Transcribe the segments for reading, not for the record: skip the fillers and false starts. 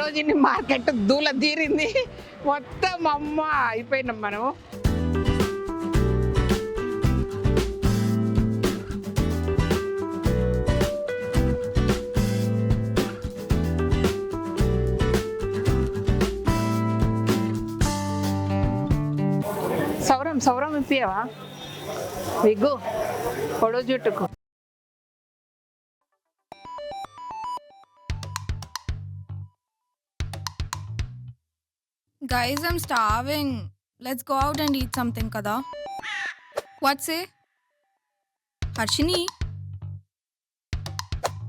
Sarojini market దూల తీరింది మొత్తం. అమ్మ అయిపోయినాం మనం. సౌరం ఇప్పియవా విగ్గు పొడవు జుట్టుకు. Guys, I'm starving. Let's go out and eat something, kada. What say? Harshini?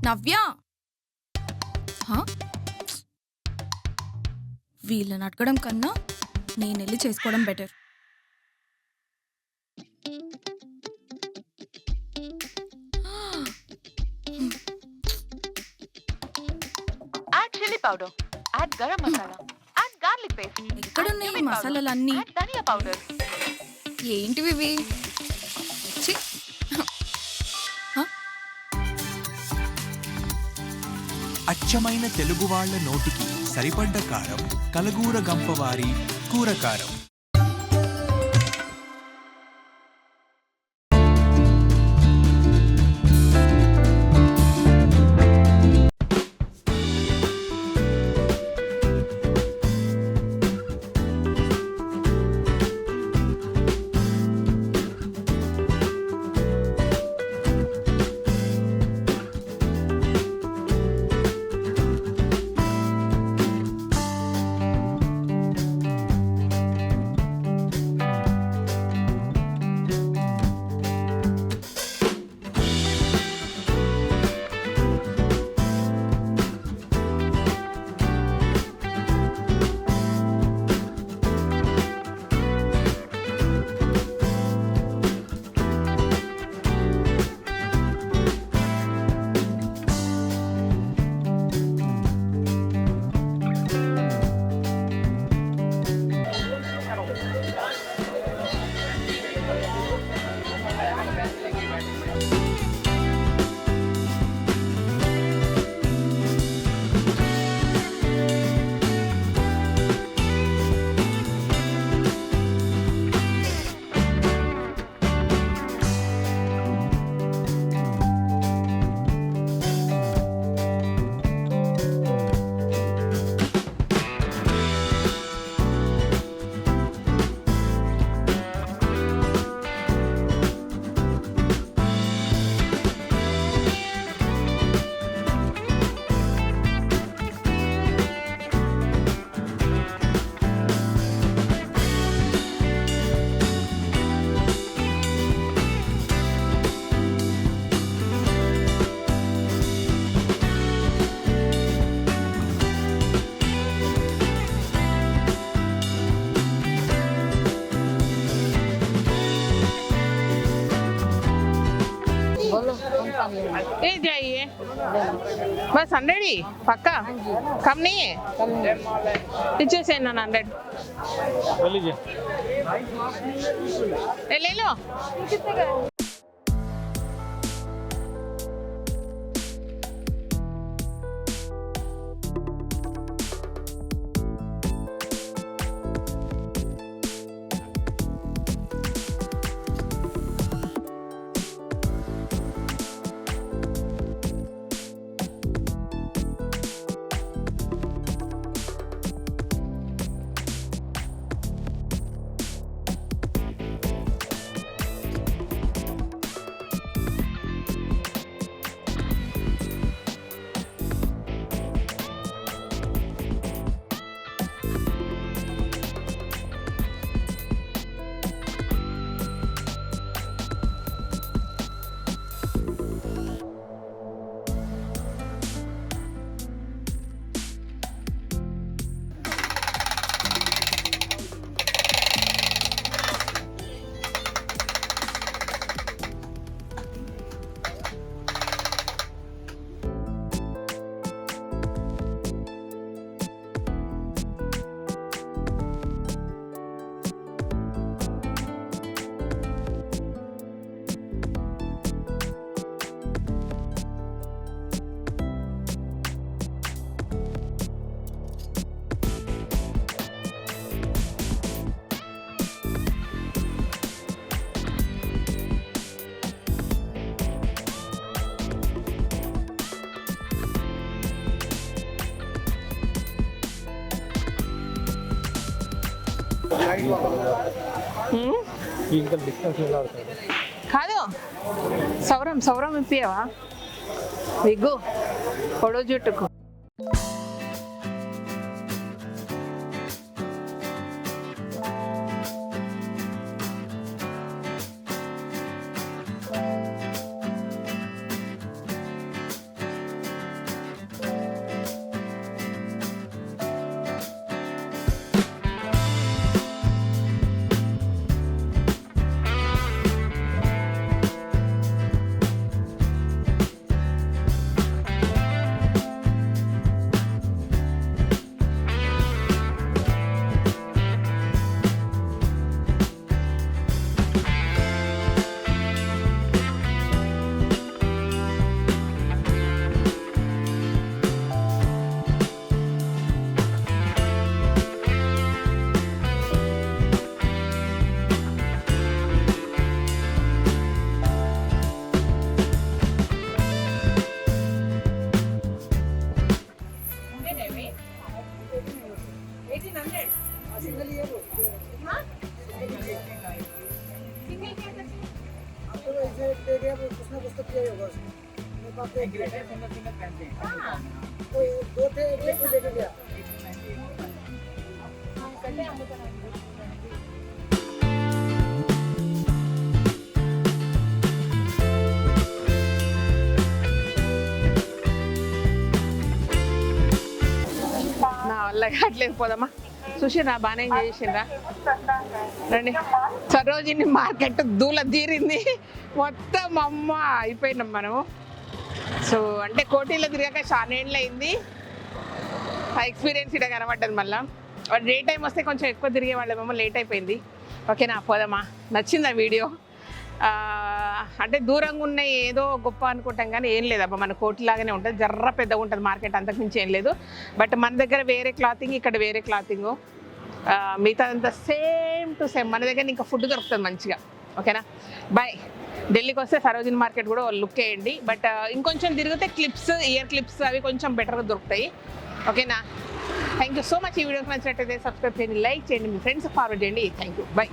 Navya? Huh? వీళ్ళని అడగడం కన్నా నేను వెళ్ళి చేసుకోవడం better. Add chili powder. Add garam masala. Add garlic paste. ఎక్కడున్నాయి ఈ మసాలాలన్నీ? Add dhania powder. ఏంటివి ఇవి? ఛీ! అచ్చమైన తెలుగు వాళ్ళ నోటికి సరిపడ్డ కారం కలగూర గంపవారి కూరకారం. ए जाइए बस 100 ही पक्का कम नहीं है. पीछे से 100 ले लो. కాదు సౌరం సౌరం ఇప్పియవా విగ్గు పొడవు జుట్టుకు. నా వల్ల కావట్లేదు, పోదామా. చూసిరా బాగానే చేసిండ్రా. రండి. సరోజిని మార్కెట్ దూల తీరింది మొత్తం. అమ్మ అయిపోయినాం మనము. సో అంటే కోటీలో తిరిగాక చాలా ఏళ్ళు అయింది. ఆ ఎక్స్పీరియన్స్ ఇక్కడ కనబడ్డది. మళ్ళీ డే టైం వస్తే కొంచెం ఎక్కువ తిరిగే వాళ్ళేమో, లేట్ అయిపోయింది. ఓకేనా, పోదామా. నచ్చిందా వీడియో? అంటే దూరంగా ఉన్న ఏదో గొప్ప అనుకుంటాం కానీ ఏం లేదబ్బా, మన కోటిలాగానే ఉంటుంది. జర్ర పెద్దగా ఉంటుంది మార్కెట్, అంతకుమించి ఏం లేదు. బట్ మన దగ్గర వేరే క్లాతింగ్, ఇక్కడ వేరే క్లాతింగ్, మిగతాదంతా సేమ్ టు సేమ్. మన దగ్గర ఇంకా ఫుడ్ దొరుకుతుంది మంచిగా. ఓకేనా, బాయ్. ఢిల్లీకి వస్తే సరోజిని మార్కెట్ కూడా లుక్ వేయండి. బట్ ఇంకొంచెం తిరిగితే క్లిప్స్, ఇయర్ క్లిప్స్ అవి కొంచెం బెటర్గా దొరుకుతాయి. ఓకేనా, థ్యాంక్ యూ సో మచ్. ఈ వీడియోకి నచ్చినట్టయితే సబ్స్క్రైబ్ చేయండి, లైక్ చేయండి, మీ ఫ్రెండ్స్ ఫార్వర్డ్ చేయండి. Thank you, bye.